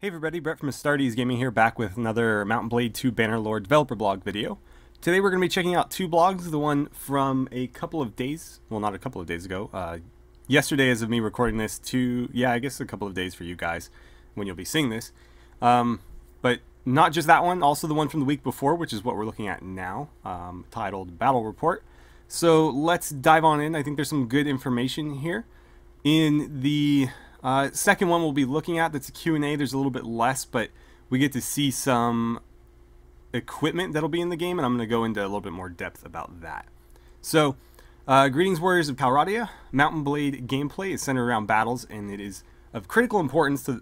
Hey everybody, Brett from AstartesGaming here, back with another Mount & Blade 2 Bannerlord developer blog video. Today we're going to be checking out two blogs, the one from a couple of days, well not a couple of days ago, yesterday as of me recording this to, I guess a couple of days for you guys when you'll be seeing this. But not just that one, also the one from the week before, which is what we're looking at now, titled Battle Report. So let's dive on in. I think there's some good information here. In the second one we'll be looking at, that's a Q&A, there's a little bit less, but we get to see some equipment that'll be in the game, and I'm going to go into a little bit more depth about that. So, greetings warriors of Calradia. Mount & Blade gameplay is centered around battles, and it is of critical importance to,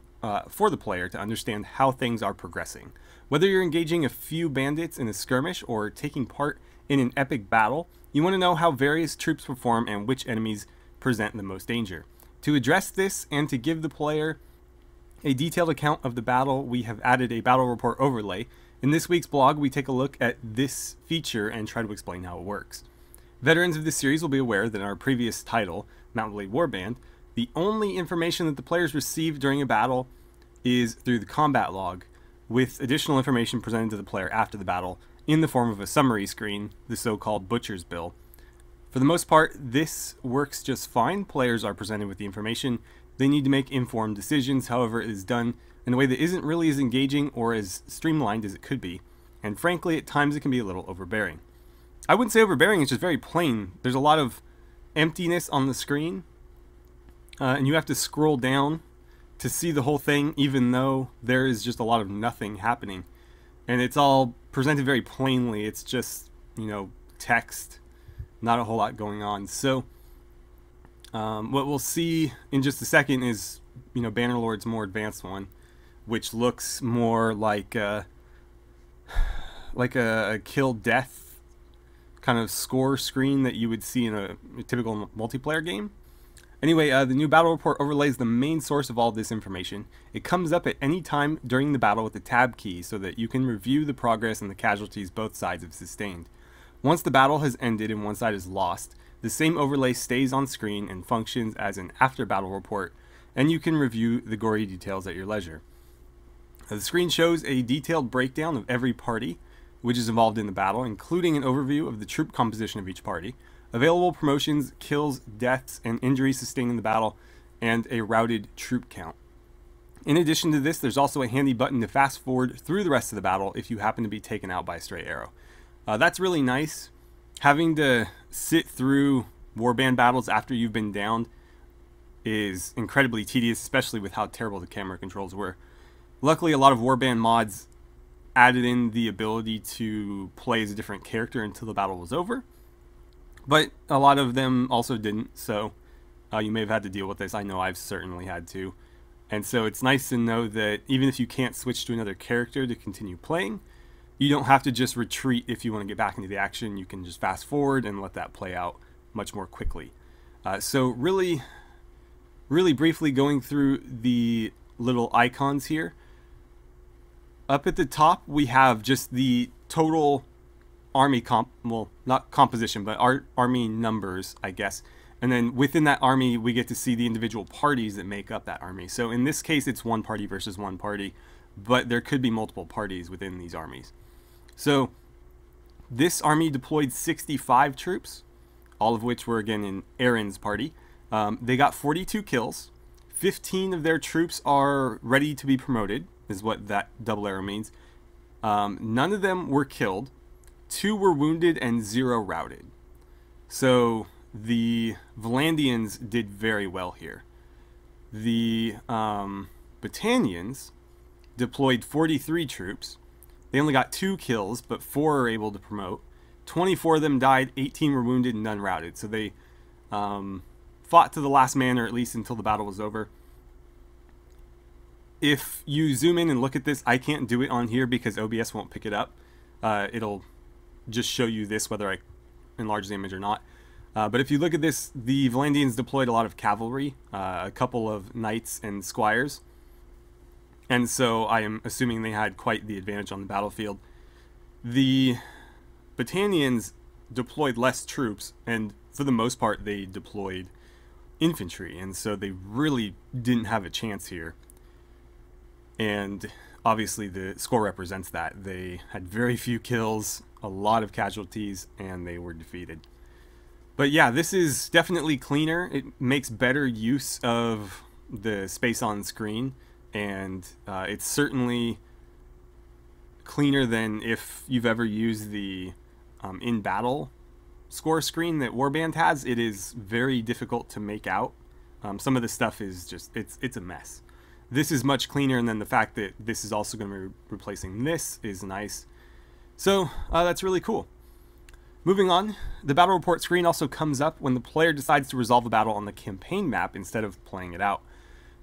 for the player to understand how things are progressing. Whether you're engaging a few bandits in a skirmish or taking part in an epic battle, you want to know how various troops perform and which enemies present the most danger. To address this and to give the player a detailed account of the battle, we have added a battle report overlay. In this week's blog, we take a look at this feature and try to explain how it works. Veterans of this series will be aware that in our previous title, Mount & Blade Warband, the only information that the players receive during a battle is through the combat log, with additional information presented to the player after the battle in the form of a summary screen, the so-called Butcher's Bill. For the most part, this works just fine. Players are presented with the information. They need to make informed decisions. However, it is done in a way that isn't really as engaging or as streamlined as it could be. And frankly, at times it can be a little overbearing. I wouldn't say overbearing, it's just very plain. There's a lot of emptiness on the screen. And you have to scroll down to see the whole thing, even though there is just a lot of nothing happening. And it's all presented very plainly. It's just, text. Not a whole lot going on. So what we'll see in just a second is, Bannerlord's more advanced one, which looks more like a kill death kind of score screen that you would see in a typical multiplayer game. Anyway, the new battle report overlays the main source of all this information. It comes up at any time during the battle with the tab key so that you can review the progress and the casualties both sides have sustained. Once the battle has ended and one side is lost, the same overlay stays on screen and functions as an after-battle report, and you can review the gory details at your leisure. The screen shows a detailed breakdown of every party which is involved in the battle, including an overview of the troop composition of each party, available promotions, kills, deaths, and injuries sustained in the battle, and a routed troop count. In addition to this, there's also a handy button to fast forward through the rest of the battle if you happen to be taken out by a stray arrow. That's really nice. Having to sit through warband battles after you've been downed is incredibly tedious, especially with how terrible the camera controls were. Luckily, a lot of warband mods added in the ability to play as a different character until the battle was over, but a lot of them also didn't, so you may have had to deal with this. I know I've certainly had to. And so it's nice to know that even if you can't switch to another character to continue playing, you don't have to just retreat if you want to get back into the action. You can just fast forward and let that play out much more quickly. So really briefly going through the little icons here. Up at the top, we have just the total army not composition, but army numbers, I guess. And then within that army, we get to see the individual parties that make up that army. So in this case, it's one party versus one party, but there could be multiple parties within these armies. So this army deployed 65 troops, all of which were again in Aaron's party. They got 42 kills. 15 of their troops are ready to be promoted, is what that double arrow means. None of them were killed. 2 were wounded and 0 routed. So the Volandians did very well here. The Battanians deployed 43 troops. They only got 2 kills, but 4 are able to promote. 24 of them died, 18 were wounded, and none routed. So they fought to the last man, or at least until the battle was over. If you zoom in and look at this, I can't do it on here because OBS won't pick it up. It'll just show you this, whether I enlarge the image or not. But if you look at this, the Volandians deployed a lot of cavalry, a couple of knights and squires. And so I am assuming they had quite the advantage on the battlefield. The Battanians deployed less troops, and for the most part they deployed infantry, and so they really didn't have a chance here. And obviously the score represents that. They had very few kills, a lot of casualties, and they were defeated. But yeah, this is definitely cleaner. It makes better use of the space on screen, and it's certainly cleaner than if you've ever used the in-battle score screen that Warband has. It is very difficult to make out. Some of the stuff is just, it's a mess. This is much cleaner, and then the fact that this is also going to be replacing this is nice. So that's really cool. Moving on, the battle report screen also comes up when the player decides to resolve a battle on the campaign map instead of playing it out.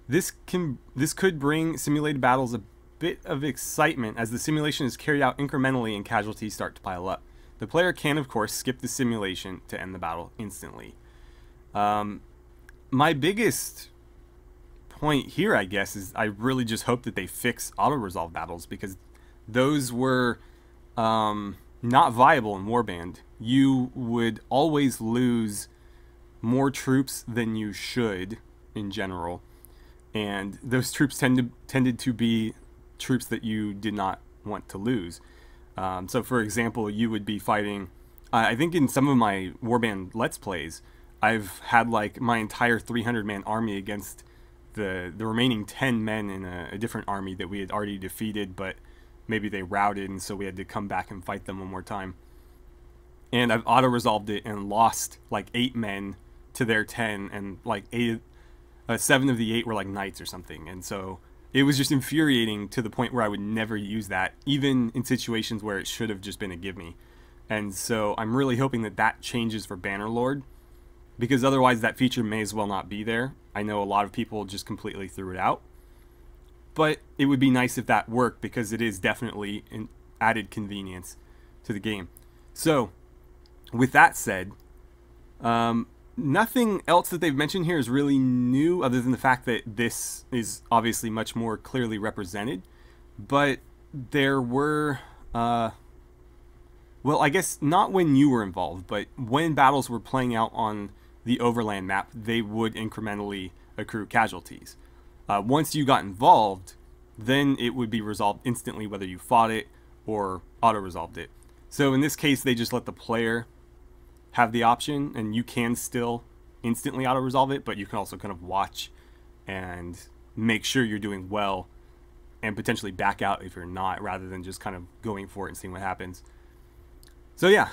This could bring simulated battles a bit of excitement as the simulation is carried out incrementally and casualties start to pile up. The player can, of course, skip the simulation to end the battle instantly. My biggest point here, I guess, is I really just hope that they fix auto-resolve battles, because those were not viable in Warband. You would always lose more troops than you should in general, and those troops tended to be troops that you did not want to lose. So for example, you would be fighting, I think in some of my Warband Let's Plays, I've had like my entire 300-man army against the remaining 10 men in a different army that we had already defeated, but maybe they routed, and so we had to come back and fight them one more time. And I've auto-resolved it and lost like 8 men to their 10, and like 7 of the 8 were like knights or something. And so it was just infuriating to the point where I would never use that, even in situations where it should have just been a gimme. And so I'm really hoping that that changes for Bannerlord, because otherwise that feature may as well not be there. I know a lot of people just completely threw it out, but it would be nice if that worked, because it is definitely an added convenience to the game. So with that said, nothing else that they've mentioned here is really new, other than the fact that this is obviously much more clearly represented. But there were, well, I guess not when you were involved, but when battles were playing out on the overland map, they would incrementally accrue casualties. Once you got involved, then it would be resolved instantly, whether you fought it or auto-resolved it. So in this case, they just let the player have the option, and you can still instantly auto-resolve it, but you can also kind of watch and make sure you're doing well and potentially back out if you're not, rather than just kind of going for it and seeing what happens. So yeah,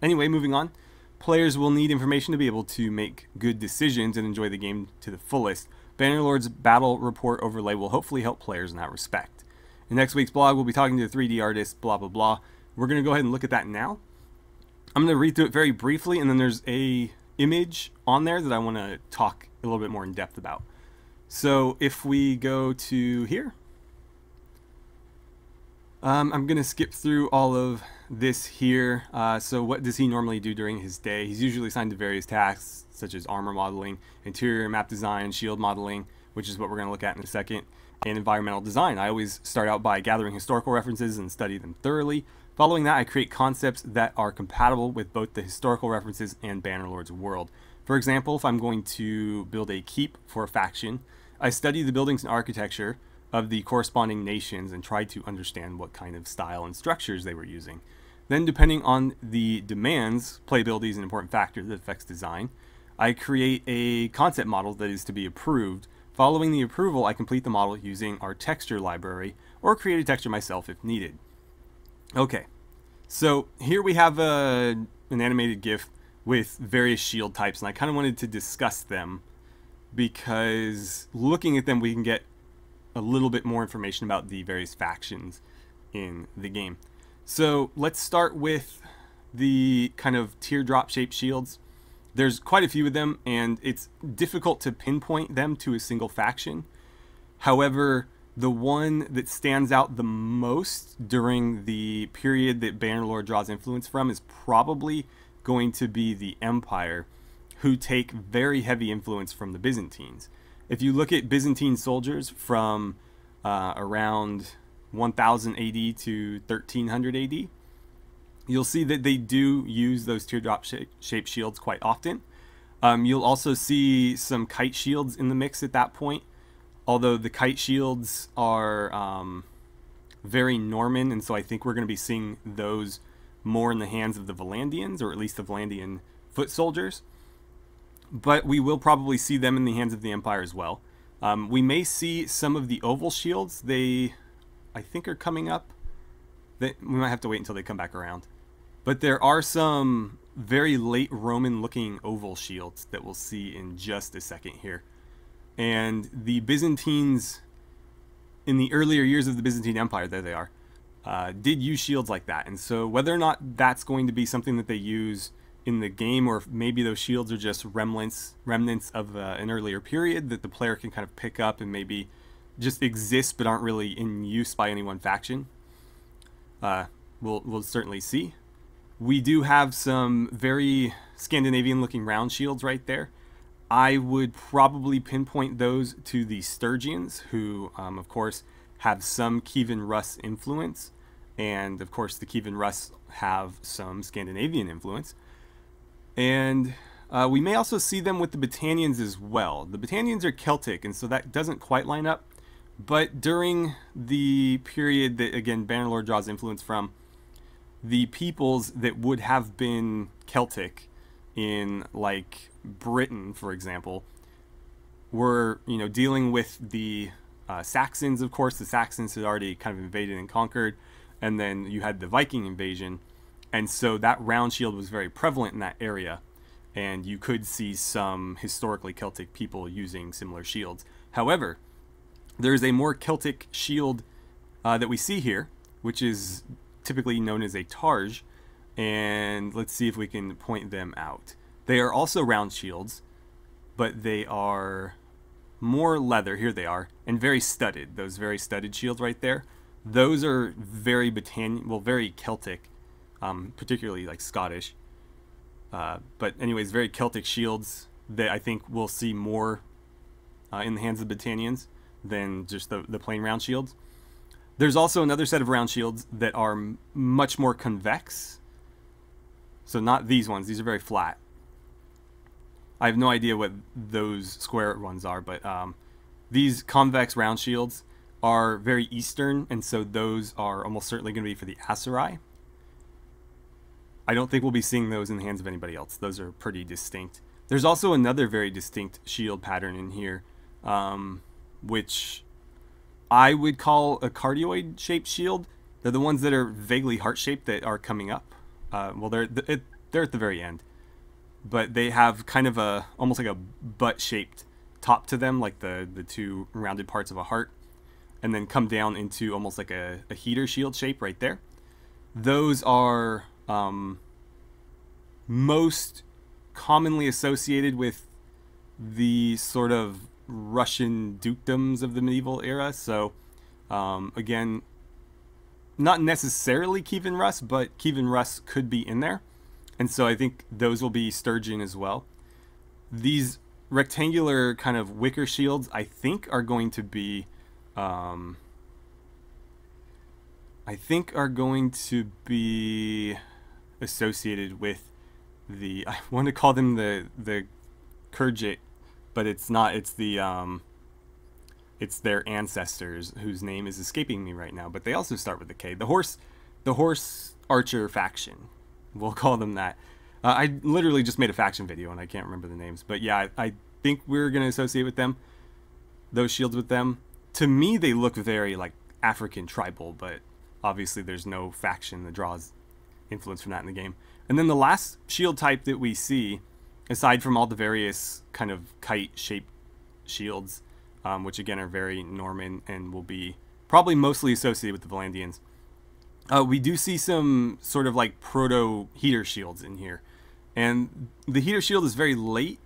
anyway, moving on. Players will need information to be able to make good decisions and enjoy the game to the fullest. Bannerlord's battle report overlay will hopefully help players in that respect. In next week's blog, we'll be talking to the 3D artist, blah, blah, blah. We're going to go ahead and look at that now. I'm going to read through it very briefly, and then there's a image on there that I want to talk a little bit more in depth about. So if we go to here, I'm going to skip through all of this here. So what does he normally do during his day? He's usually assigned to various tasks, such as armor modeling, interior map design, shield modeling, which is what we're going to look at in a second, and environmental design. I always start out by gathering historical references and study them thoroughly. Following that, I create concepts that are compatible with both the historical references and Bannerlord's world. For example, if I'm going to build a keep for a faction, I study the buildings and architecture of the corresponding nations and try to understand what kind of style and structures they were using. Then, depending on the demands, playability is an important factor that affects design, I create a concept model that is to be approved. Following the approval, I complete the model using our texture library, or create a texture myself if needed. Okay, so here we have an animated GIF with various shield types, and I kind of wanted to discuss them because looking at them we can get a little bit more information about the various factions in the game. So let's start with the kind of teardrop shaped shields. There's quite a few of them, and it's difficult to pinpoint them to a single faction. However, the one that stands out the most during the period that Bannerlord draws influence from is probably going to be the Empire, who take very heavy influence from the Byzantines. If you look at Byzantine soldiers from around 1000 AD to 1300 AD, you'll see that they do use those teardrop shaped shields quite often. You'll also see some kite shields in the mix at that point. Although the kite shields are very Norman, and so I think we're going to be seeing those more in the hands of the Volandians, or at least the Volandian foot soldiers. But we will probably see them in the hands of the Empire as well. We may see some of the oval shields. They, I think, are coming up. We might have to wait until they come back around. But there are some very late Roman-looking oval shields that we'll see in just a second here. And the Byzantines, in the earlier years of the Byzantine Empire, there they are, did use shields like that. And so whether or not that's going to be something that they use in the game, or if maybe those shields are just remnants of an earlier period that the player can kind of pick up and maybe just exist but aren't really in use by any one faction, we'll certainly see. We do have some very Scandinavian looking round shields right there. I would probably pinpoint those to the Sturgians, who of course have some Kievan Rus influence, and of course the Kievan Rus have some Scandinavian influence. And we may also see them with the Battanians as well. The Battanians are Celtic, and so that doesn't quite line up. But during the period that, again, Bannerlord draws influence from, the peoples that would have been Celtic in, like, Britain, for example, were, you know, dealing with the Saxons, of course. The Saxons had already kind of invaded and conquered, and then you had the Viking invasion. And so that round shield was very prevalent in that area, and you could see some historically Celtic people using similar shields. However, there's a more Celtic shield that we see here, which is typically known as a targe, and let's see if we can point them out. They are also round shields, but they are more leather. Here they are, and very studded. Those very studded shields right there. Those are very very Celtic. Particularly like Scottish, but anyways, very Celtic shields that I think we'll see more in the hands of the Battanians than just the plain round shields. There's also another set of round shields that are much more convex. So not these ones; these are very flat. I have no idea what those square ones are, but these convex round shields are very Eastern, and so those are almost certainly going to be for the Aserai. I don't think we'll be seeing those in the hands of anybody else. Those are pretty distinct. There's also another very distinct shield pattern in here, which I would call a cardioid-shaped shield. They're the ones that are vaguely heart-shaped that are coming up. Well, they're at the very end. But they have kind of almost like a butt-shaped top to them, like the two rounded parts of a heart, and then come down into almost like a heater shield shape right there. Those are most commonly associated with the sort of Russian dukedoms of the medieval era. So again, not necessarily Kievan Rus, but Kievan Rus could be in there, and so I think those will be Sturgian as well. These rectangular kind of wicker shields I think are going to be associated with the, I want to call them the Kurjit, but it's not. It's it's their ancestors whose name is escaping me right now, but they also start with the K. The horse archer faction, we'll call them that. I literally just made a faction video and I can't remember the names, but yeah, I think we're going to associate with them, those shields with them. To me, they look very like African tribal, but obviously there's no faction that draws influence from that in the game. And then the last shield type that we see, aside from all the various kind of kite-shaped shields, which again are very Norman and will be probably mostly associated with the Volandians, we do see some sort of like proto-heater shields in here. And the heater shield is very late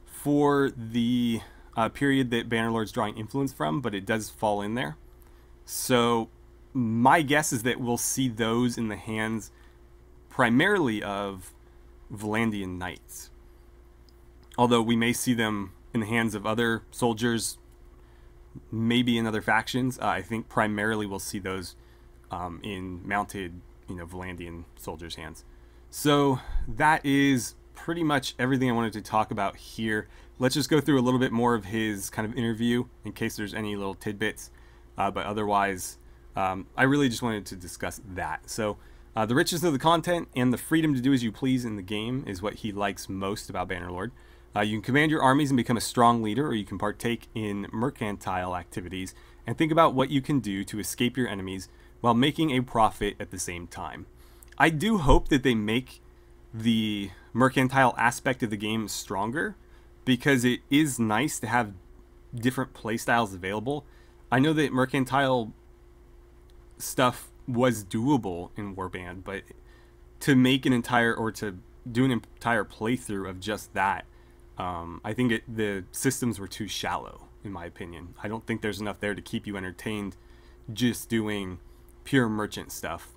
for the period that Bannerlord's drawing influence from, but it does fall in there. So my guess is that we'll see those in the hands primarily of Volandian knights. Although we may see them in the hands of other soldiers, maybe in other factions. I think primarily we'll see those in mounted, Volandian soldiers' hands. So that is pretty much everything I wanted to talk about here. Let's just go through a little bit more of his kind of interview in case there's any little tidbits. But otherwise, I really just wanted to discuss that. So the richness of the content and the freedom to do as you please in the game is what he likes most about Bannerlord. You can command your armies and become a strong leader, or you can partake in mercantile activities and think about what you can do to escape your enemies while making a profit at the same time. I do hope that they make the mercantile aspect of the game stronger, because it is nice to have different playstyles available. I know that mercantile stuff was doable in Warband, but to make an entire, or to do an entire playthrough of just that, I think the systems were too shallow, in my opinion. I don't think there's enough there to keep you entertained just doing pure merchant stuff.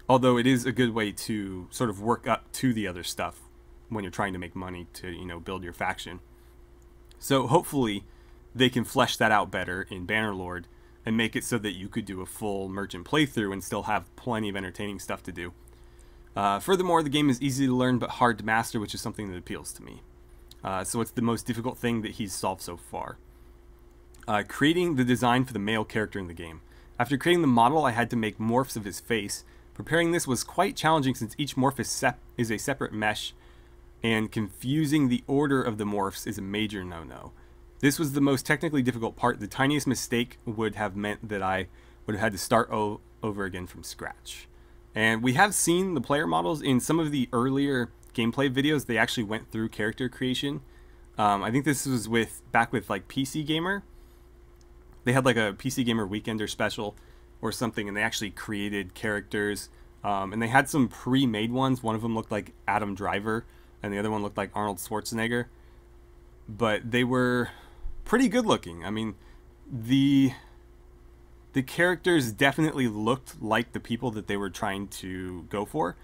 Although it is a good way to sort of work up to the other stuff when you're trying to make money to, you know, build your faction. So hopefully they can flesh that out better in Bannerlord and make it so that you could do a full merchant playthrough and still have plenty of entertaining stuff to do. Furthermore, the game is easy to learn but hard to master, which is something that appeals to me. So it's the most difficult thing that he's solved so far. Creating the design for the male character in the game. After creating the model, I had to make morphs of his face. Preparing this was quite challenging since each morph is a separate mesh, and confusing the order of the morphs is a major no-no. This was the most technically difficult part. The tiniest mistake would have meant that I would have had to start over again from scratch. And we have seen the player models in some of the earlier gameplay videos. They actually went through character creation. I think this was back with like PC Gamer. They had like a PC Gamer Weekender special or something, and they actually created characters. And they had some pre-made ones. One of them looked like Adam Driver, and the other one looked like Arnold Schwarzenegger. But they were pretty good looking. I mean, the characters definitely looked like the people that they were trying to go for.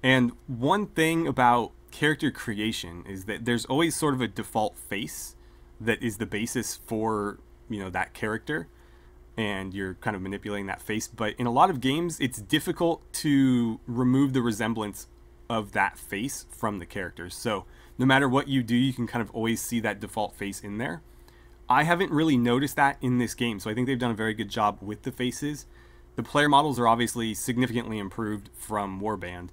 And one thing about character creation is that there's always sort of a default face that is the basis for, you know, that character, and you're kind of manipulating that face. But in a lot of games, it's difficult to remove the resemblance of that face from the characters. So no matter what you do, you can kind of always see that default face in there. I haven't really noticed that in this game, so I think they've done a very good job with the faces. The player models are obviously significantly improved from Warband,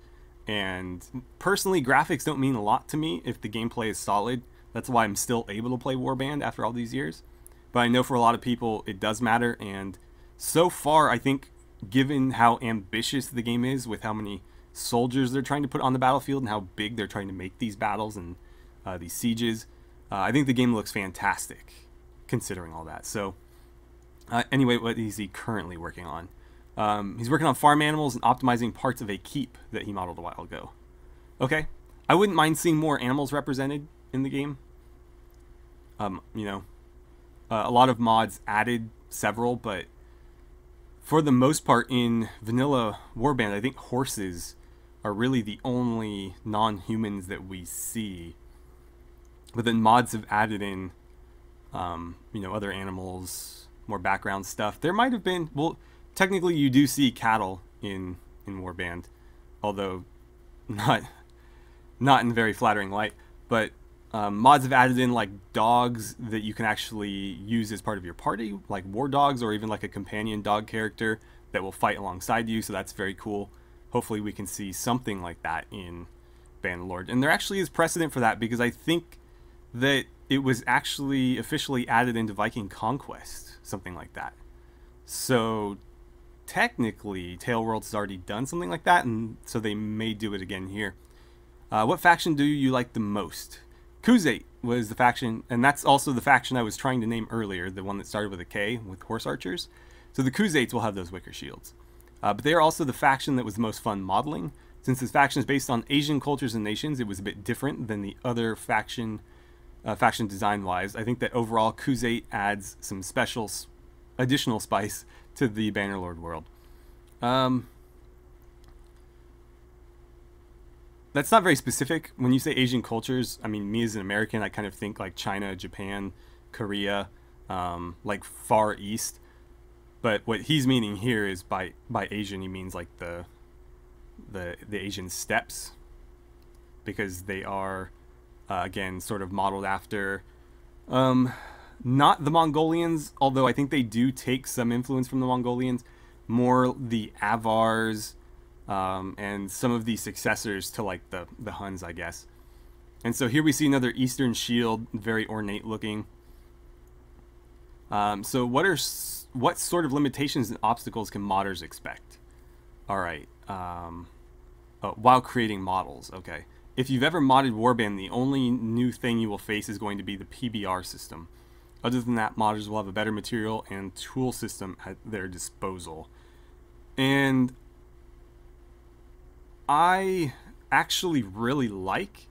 and personally, graphics don't mean a lot to me if the gameplay is solid. That's why I'm still able to play Warband after all these years. But I know for a lot of people it does matter, and so far I think, given how ambitious the game is with how many soldiers they're trying to put on the battlefield and how big they're trying to make these battles and these sieges, I think the game looks fantastic considering all that. So anyway, what is he currently working on? He's working on farm animals and optimizing parts of a keep that he modeled a while ago. Okay, I wouldn't mind seeing more animals represented in the game. You know, a lot of mods added several, but for the most part in vanilla Warband, I think horses are really the only non-humans that we see. But then mods have added in, you know, other animals, more background stuff. There might have been, well, technically you do see cattle in Warband, although not in very flattering light. But mods have added in like dogs that you can actually use as part of your party, like war dogs, or even like a companion dog character that will fight alongside you. So that's very cool. Hopefully we can see something like that in Bannerlord. And there actually is precedent for that, because I think that it was actually officially added into Viking Conquest, something like that. So technically Taleworlds has already done something like that, and so they may do it again here. What faction do you like the most? Kuzate was the faction, and that's also the faction I was trying to name earlier, the one that started with a K, with horse archers. So the Kuzates will have those wicker shields. But they are also the faction that was the most fun modeling. Since this faction is based on Asian cultures and nations, it was a bit different than the other faction design-wise. I think that overall Kuzate adds some special, additional spice to the Bannerlord world. That's not very specific. When you say Asian cultures, I mean, me as an American, I kind of think like China, Japan, Korea, like Far East. But what he's meaning here is by Asian, he means like the Asian steppes, because they are, again, sort of modeled after, not the Mongolians, although I think they do take some influence from the Mongolians, more the Avars, and some of the successors to like the Huns, I guess. And so here we see another Eastern shield, very ornate looking. So what sort of limitations and obstacles can modders expect? All right. While creating models, okay. If you've ever modded Warband, the only new thing you will face is going to be the PBR system. Other than that, modders will have a better material and tool system at their disposal. And I actually really like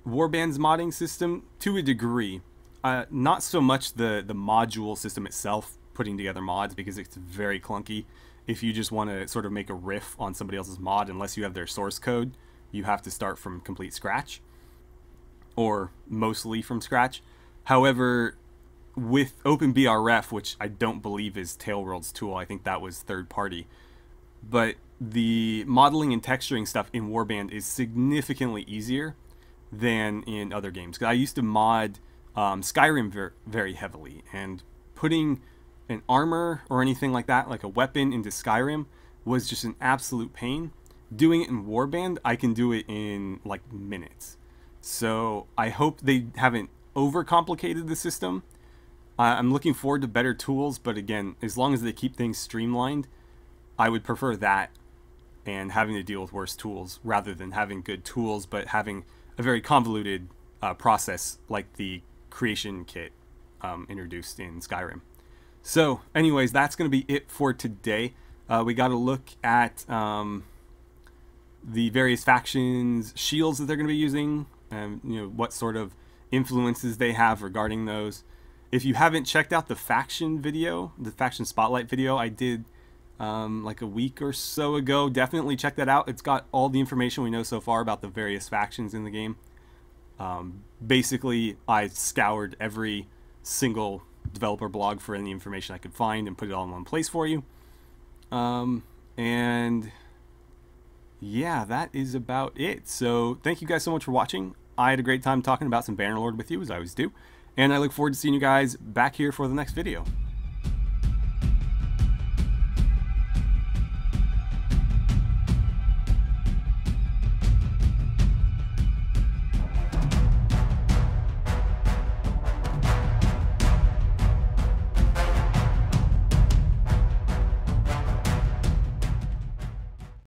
Warband's modding system to a degree. Not so much the module system itself, putting together mods, because it's very clunky. If you just want to sort of make a riff on somebody else's mod, unless you have their source code, you have to start from complete scratch, or mostly from scratch. However, with OpenBRF, which I don't believe is Tailworld's tool, I think that was third party, but the modeling and texturing stuff in Warband is significantly easier than in other games. 'Cause I used to mod Skyrim very heavily, and putting an armor or anything like that, like a weapon, into Skyrim was just an absolute pain. Doing it in Warband, I can do it in like minutes. So I hope they haven't overcomplicated the system. I'm looking forward to better tools, but again, as long as they keep things streamlined, I would prefer that and having to deal with worse tools rather than having good tools but having a very convoluted process like the creation kit introduced in Skyrim. So anyways, that's going to be it for today. We got to look at the various factions' shields that they're going to be using, and what sort of influences they have regarding those. If you haven't checked out the faction video, the faction spotlight video I did like a week or so ago, definitely check that out. It's got all the information we know so far about the various factions in the game. Basically, I scoured every single developer blog for any information I could find and put it all in one place for you. And yeah, that is about it. So thank you guys so much for watching. I had a great time talking about some Bannerlord with you, as I always do. And I look forward to seeing you guys back here for the next video.